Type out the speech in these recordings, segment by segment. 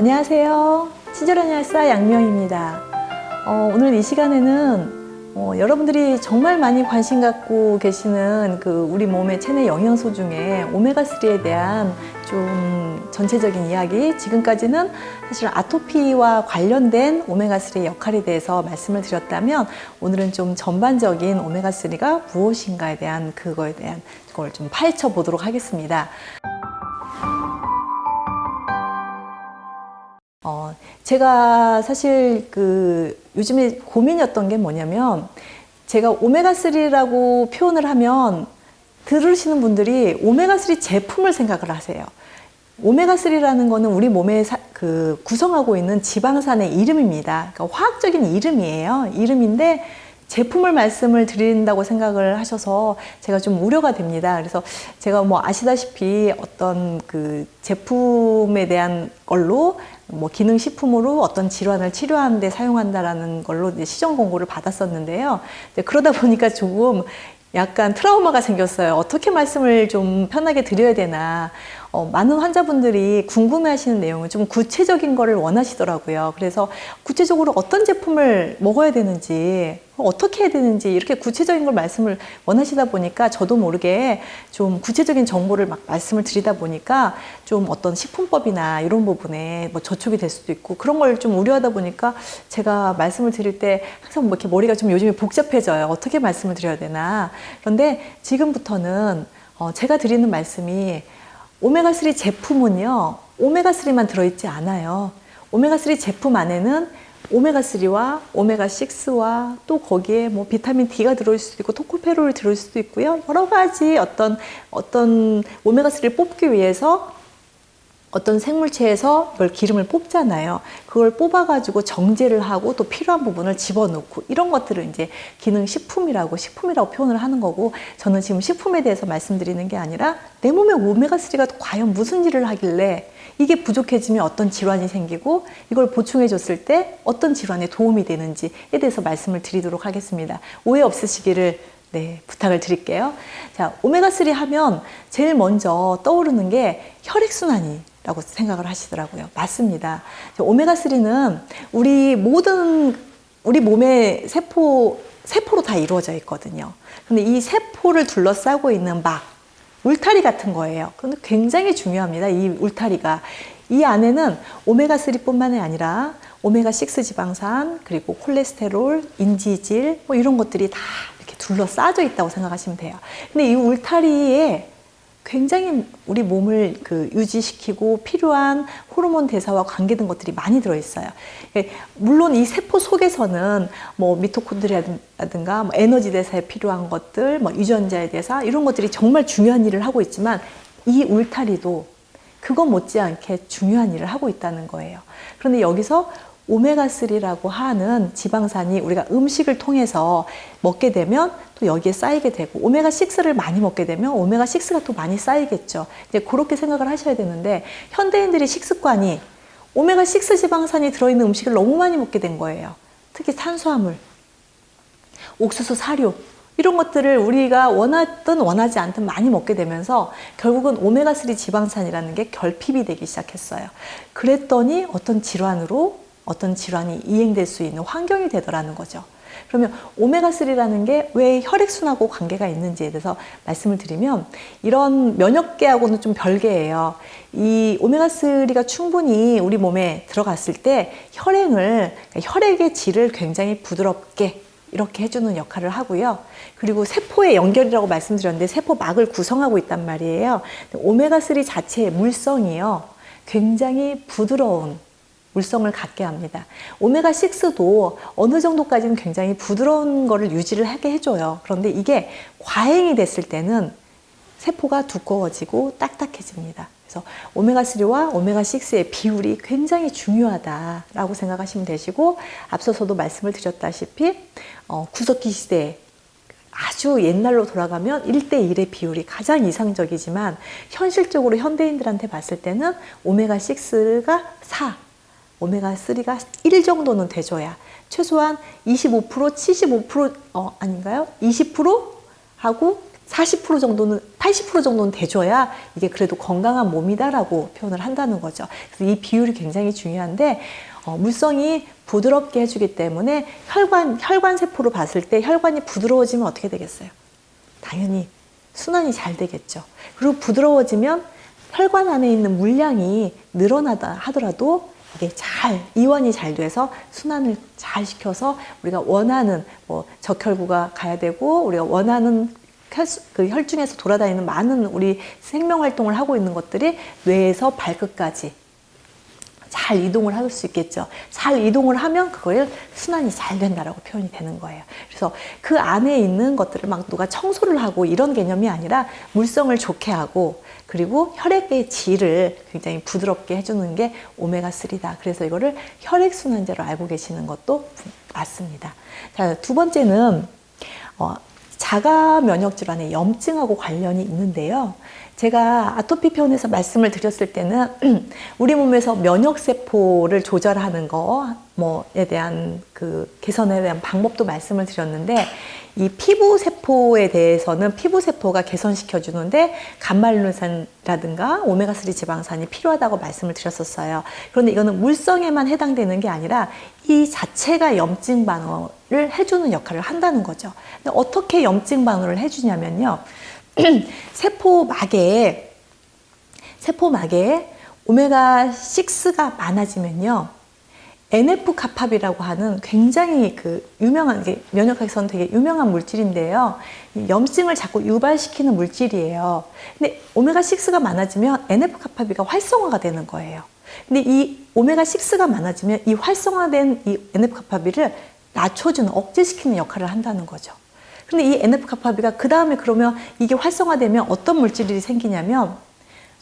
안녕하세요. 친절한 약사 양명입니다. 오늘 이 시간에는 여러분들이 정말 많이 관심 갖고 계시는 우리 몸의 체내 영양소 중에 오메가3에 대한 좀 전체적인 이야기, 지금까지는 사실 아토피와 관련된 오메가3의 역할에 대해서 말씀을 드렸다면, 오늘은 좀 전반적인 오메가3가 무엇인가에 대한 그걸 좀 파헤쳐 보도록 하겠습니다. 제가 사실 요즘에 고민이었던 게 뭐냐면, 제가 오메가3라고 표현을 하면 들으시는 분들이 오메가3 제품을 생각을 하세요. 오메가3라는 거는 우리 몸에 구성하고 있는 지방산의 이름입니다. 그러니까 화학적인 이름이에요. 이름인데 제품을 말씀을 드린다고 생각을 하셔서 제가 좀 우려가 됩니다. 그래서 제가 아시다시피 어떤 제품에 대한 걸로 기능식품으로 어떤 질환을 치료하는 데 사용한다라는 걸로 이제 시정 권고를 받았었는데요. 그러다 보니까 조금 약간 트라우마가 생겼어요. 어떻게 말씀을 좀 편하게 드려야 되나. 많은 환자분들이 궁금해 하시는 내용은 좀 구체적인 거를 원하시더라고요. 그래서 구체적으로 어떤 제품을 먹어야 되는지, 어떻게 해야 되는지, 이렇게 구체적인 걸 말씀을 원하시다 보니까 저도 모르게 좀 구체적인 정보를 막 말씀을 드리다 보니까 좀 어떤 식품법이나 이런 부분에 저촉이 될 수도 있고, 그런 걸 좀 우려하다 보니까 제가 말씀을 드릴 때 항상 이렇게 머리가 좀 요즘에 복잡해져요. 어떻게 말씀을 드려야 되나. 그런데 지금부터는 제가 드리는 말씀이, 오메가3 제품은요, 오메가3만 들어있지 않아요. 오메가3 제품 안에는 오메가3와 오메가6와 또 거기에 비타민 D가 들어올 수도 있고 토코페롤이 들어올 수도 있고요. 여러 가지 어떤 오메가3를 뽑기 위해서 어떤 생물체에서 그걸 기름을 뽑잖아요. 그걸 뽑아가지고 정제를 하고 또 필요한 부분을 집어넣고, 이런 것들을 이제 기능식품이라고 표현을 하는 거고, 저는 지금 식품에 대해서 말씀드리는 게 아니라 내 몸에 오메가3가 과연 무슨 일을 하길래 이게 부족해지면 어떤 질환이 생기고 이걸 보충해 줬을 때 어떤 질환에 도움이 되는지에 대해서 말씀을 드리도록 하겠습니다. 오해 없으시기를 부탁을 드릴게요. 자, 오메가3 하면 제일 먼저 떠오르는 게 혈액순환이라고 생각을 하시더라고요. 맞습니다. 오메가3는 우리 몸의 세포로 다 이루어져 있거든요. 근데 이 세포를 둘러싸고 있는 울타리 같은 거예요. 근데 굉장히 중요합니다. 이 울타리가. 이 안에는 오메가3 뿐만이 아니라 오메가6 지방산, 그리고 콜레스테롤, 인지질, 이런 것들이 다 이렇게 둘러싸져 있다고 생각하시면 돼요. 근데 이 울타리에 굉장히 우리 몸을 유지시키고 필요한 호르몬 대사와 관계된 것들이 많이 들어있어요. 물론 이 세포 속에서는 미토콘드리아라든가 에너지 대사에 필요한 것들, 유전자의 대사, 이런 것들이 정말 중요한 일을 하고 있지만, 이 울타리도 그거 못지않게 중요한 일을 하고 있다는 거예요. 그런데 여기서 오메가3라고 하는 지방산이 우리가 음식을 통해서 먹게 되면 또 여기에 쌓이게 되고, 오메가6를 많이 먹게 되면 오메가6가 또 많이 쌓이겠죠. 이제 그렇게 생각을 하셔야 되는데, 현대인들이 식습관이 오메가6 지방산이 들어있는 음식을 너무 많이 먹게 된 거예요. 특히 탄수화물, 옥수수, 사료, 이런 것들을 우리가 원하든 원하지 않든 많이 먹게 되면서 결국은 오메가3 지방산이라는 게 결핍이 되기 시작했어요. 그랬더니 어떤 질환이 이행될 수 있는 환경이 되더라는 거죠. 그러면 오메가3라는 게 왜 혈액순환하고 관계가 있는지에 대해서 말씀을 드리면, 이런 면역계하고는 좀 별개예요. 이 오메가3가 충분히 우리 몸에 들어갔을 때 혈액의 질을 굉장히 부드럽게 이렇게 해주는 역할을 하고요. 그리고 세포의 연결이라고 말씀드렸는데, 세포막을 구성하고 있단 말이에요. 오메가3 자체의 물성이요, 굉장히 부드러운 물성을 갖게 합니다. 오메가6도 어느 정도까지는 굉장히 부드러운 거를 유지를 하게 해줘요. 그런데 이게 과잉이 됐을 때는 세포가 두꺼워지고 딱딱해집니다. 그래서 오메가3와 오메가6의 비율이 굉장히 중요하다라고 생각하시면 되시고, 앞서서도 말씀을 드렸다시피 구석기 시대에 아주 옛날로 돌아가면 1대1의 비율이 가장 이상적이지만, 현실적으로 현대인들한테 봤을 때는 오메가6가 4, 오메가3가 1 정도는 돼줘야 최소한 25%, 75% 아닌가요? 20% 하고 40% 정도는, 80% 정도는 돼줘야 이게 그래도 건강한 몸이다라고 표현을 한다는 거죠. 그래서 이 비율이 굉장히 중요한데, 물성이 부드럽게 해주기 때문에 혈관 세포로 봤을 때 혈관이 부드러워지면 어떻게 되겠어요? 당연히 순환이 잘 되겠죠. 그리고 부드러워지면 혈관 안에 있는 물량이 늘어나다 하더라도 이게 이완이 잘 돼서 순환을 잘 시켜서 우리가 원하는 적혈구가 가야 되고, 우리가 원하는 그 혈중에서 돌아다니는 많은 우리 생명 활동을 하고 있는 것들이 뇌에서 발끝까지 잘 이동을 할 수 있겠죠. 잘 이동을 하면 그걸 순환이 잘 된다라고 표현이 되는 거예요. 그래서 그 안에 있는 것들을 막 누가 청소를 하고 이런 개념이 아니라 물성을 좋게 하고, 그리고 혈액의 질을 굉장히 부드럽게 해주는 게 오메가3다. 그래서 이거를 혈액순환제로 알고 계시는 것도 맞습니다. 자, 두 번째는 자가 면역 질환의 염증하고 관련이 있는데요. 제가 아토피 편에서 말씀을 드렸을 때는 우리 몸에서 면역세포를 조절하는 거에 대한 그 개선에 대한 방법도 말씀을 드렸는데, 이 피부세포에 대해서는 피부세포가 개선시켜주는데 감말루산이라든가 오메가3 지방산이 필요하다고 말씀을 드렸었어요. 그런데 이거는 물성에만 해당되는 게 아니라 이 자체가 염증 방어를 해주는 역할을 한다는 거죠. 근데 어떻게 염증 방어를 해주냐면요. 세포막에 오메가6가 많아지면요, NF-kaphab이라고 하는 굉장히 유명한, 면역학에서는 되게 유명한 물질인데요. 염증을 자꾸 유발시키는 물질이에요. 근데 오메가6가 많아지면 NF-kaphab이가 활성화가 되는 거예요. 근데 이 오메가6가 많아지면 이 활성화된 이 NF-kaphab이를 낮춰주는, 억제시키는 역할을 한다는 거죠. 근데 이 NF-kaphab이가 그 다음에 그러면 이게 활성화되면 어떤 물질이 생기냐면,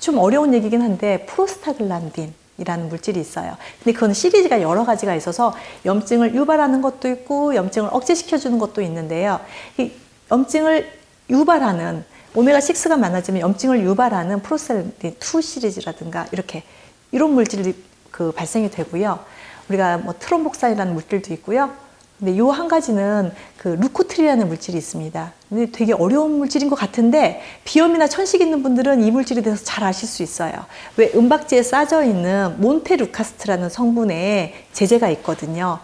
좀 어려운 얘기긴 한데 프로스타글란딘이라는 물질이 있어요. 근데 그건 시리즈가 여러 가지가 있어서 염증을 유발하는 것도 있고 염증을 억제시켜주는 것도 있는데요. 이 염증을 유발하는, 오메가6가 많아지면 염증을 유발하는 프로스타글란딘 2 시리즈라든가 이런 물질이 발생이 되고요. 우리가 트롬복산이라는 물질도 있고요. 근데 요 한 가지는 루코트리라는 물질이 있습니다. 근데 되게 어려운 물질인 것 같은데 비염이나 천식 있는 분들은 이 물질에 대해서 잘 아실 수 있어요. 왜 은박지에 싸져 있는 몬테루카스트라는 성분의 제제가 있거든요.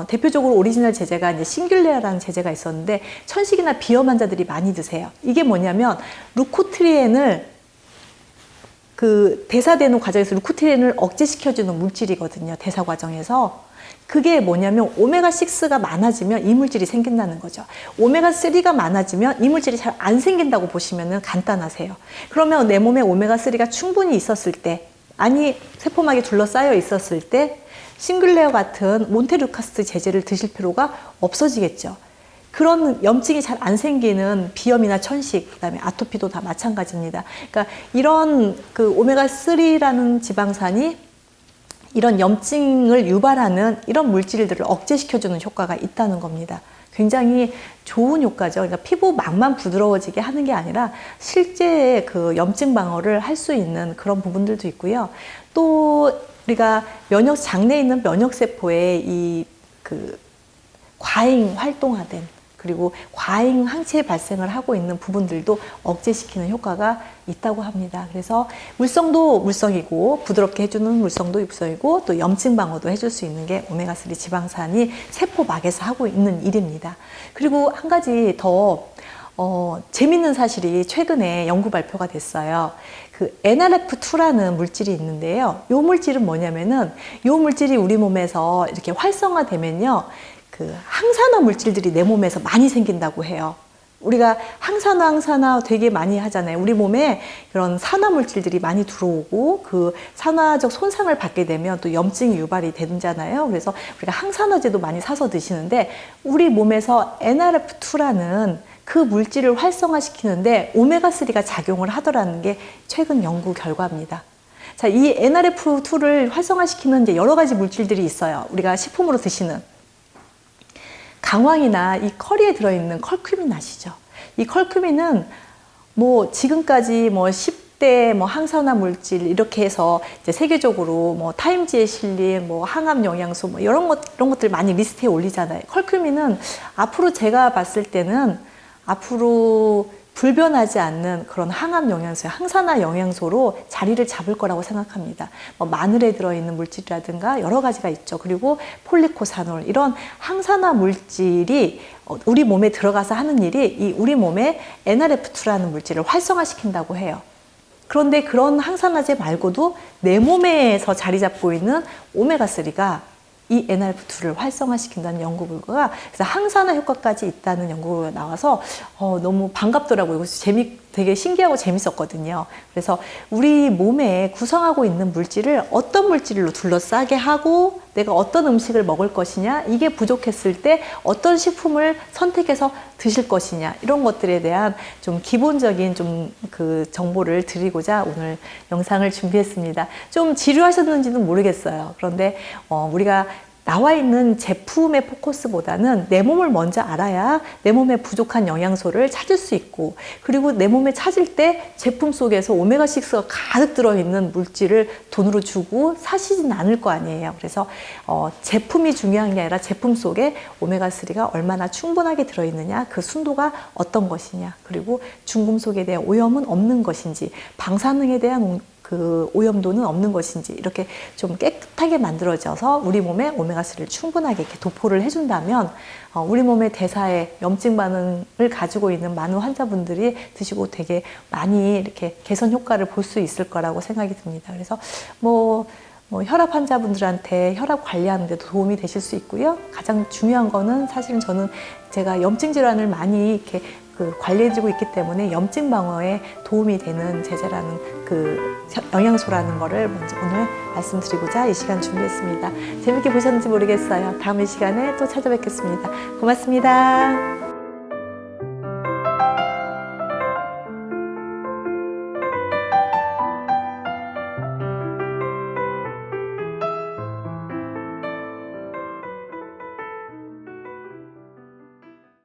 대표적으로 오리지널 제제가 이제 싱귤레아라는 제제가 있었는데 천식이나 비염 환자들이 많이 드세요. 이게 뭐냐면 루코트리엔을 대사되는 과정에서 루코트리엔을 억제시켜주는 물질이거든요. 대사 과정에서. 그게 뭐냐면 오메가6가 많아지면 이 물질이 생긴다는 거죠. 오메가3가 많아지면 이 물질이 잘 안 생긴다고 보시면 간단하세요. 그러면 내 몸에 오메가3가 충분히 있었을 때, 세포막에 둘러싸여 있었을 때 싱글레어 같은 몬테루카스 제제를 드실 필요가 없어지겠죠. 그런 염증이 잘 안 생기는 비염이나 천식, 그다음에 아토피도 다 마찬가지입니다. 그러니까 이런 오메가3라는 지방산이 이런 염증을 유발하는 이런 물질들을 억제시켜주는 효과가 있다는 겁니다. 굉장히 좋은 효과죠. 그러니까 피부막만 부드러워지게 하는 게 아니라 실제 염증 방어를 할 수 있는 그런 부분들도 있고요. 또 우리가 장내에 있는 면역세포에 과잉 활동화된, 그리고 과잉 항체 발생을 하고 있는 부분들도 억제시키는 효과가 있다고 합니다. 그래서 물성도 물성이고 부드럽게 해주는 물성도 물성이고 또 염증 방어도 해줄 수 있는 게 오메가3 지방산이 세포막에서 하고 있는 일입니다. 그리고 한 가지 더 재밌는 사실이 최근에 연구 발표가 됐어요. NRF2라는 물질이 있는데요. 이 물질은 뭐냐면은, 이 물질이 우리 몸에서 이렇게 활성화되면요, 항산화 물질들이 내 몸에서 많이 생긴다고 해요. 우리가 항산화 되게 많이 하잖아요. 우리 몸에 그런 산화 물질들이 많이 들어오고 산화적 손상을 받게 되면 또 염증이 유발이 되잖아요. 그래서 우리가 항산화제도 많이 사서 드시는데, 우리 몸에서 NRF2라는 그 물질을 활성화시키는데 오메가3가 작용을 하더라는 게 최근 연구 결과입니다. 자, 이 NRF2를 활성화시키는 이제 여러 가지 물질들이 있어요. 우리가 식품으로 드시는 강황이나 이 커리에 들어있는 컬큐민 아시죠? 이 컬큐민은 지금까지 10대 항산화 물질 이렇게 해서 이제 세계적으로 타임지에 실린 항암 영양소 이런 것들 많이 리스트에 올리잖아요. 컬큐민은 앞으로 제가 봤을 때는 앞으로 불변하지 않는 그런 항암 영양소, 항산화 영양소로 자리를 잡을 거라고 생각합니다. 마늘에 들어있는 물질이라든가 여러 가지가 있죠. 그리고 폴리코사놀, 이런 항산화 물질이 우리 몸에 들어가서 하는 일이 이 우리 몸에 NRF2라는 물질을 활성화시킨다고 해요. 그런데 그런 항산화제 말고도 내 몸에서 자리 잡고 있는 오메가3가 이 NRF2를 활성화시킨다는 연구 결과가, 그래서 항산화 효과까지 있다는 연구가 나와서 너무 반갑더라고요. 되게 신기하고 재밌었거든요. 그래서 우리 몸에 구성하고 있는 물질을 어떤 물질로 둘러싸게 하고 내가 어떤 음식을 먹을 것이냐, 이게 부족했을 때 어떤 식품을 선택해서 드실 것이냐, 이런 것들에 대한 좀 기본적인 그 정보를 드리고자 오늘 영상을 준비했습니다. 좀 지루하셨는지는 모르겠어요. 그런데 우리가 나와 있는 제품의 포커스보다는 내 몸을 먼저 알아야 내 몸에 부족한 영양소를 찾을 수 있고, 그리고 내 몸에 찾을 때 제품 속에서 오메가6가 가득 들어있는 물질을 돈으로 주고 사시진 않을 거 아니에요. 그래서 제품이 중요한 게 아니라 제품 속에 오메가3가 얼마나 충분하게 들어있느냐, 그 순도가 어떤 것이냐, 그리고 중금속에 대한 오염은 없는 것인지, 방사능에 대한 그 오염도는 없는 것인지, 이렇게 좀 깨끗하게 만들어져서 우리 몸에 오메가3를 충분하게 이렇게 도포를 해준다면 우리 몸의 대사에 염증 반응을 가지고 있는 많은 환자분들이 드시고 되게 많이 이렇게 개선 효과를 볼 수 있을 거라고 생각이 듭니다. 그래서 혈압 환자분들한테 혈압 관리하는 데도 도움이 되실 수 있고요. 가장 중요한 거는 사실은 저는 제가 염증 질환을 많이 이렇게 관리해주고 있기 때문에 염증 방어에 도움이 되는 제제라는 그 영양소라는 거를 먼저 오늘 말씀드리고자 이 시간 준비했습니다. 재밌게 보셨는지 모르겠어요. 다음 이 시간에 또 찾아뵙겠습니다. 고맙습니다.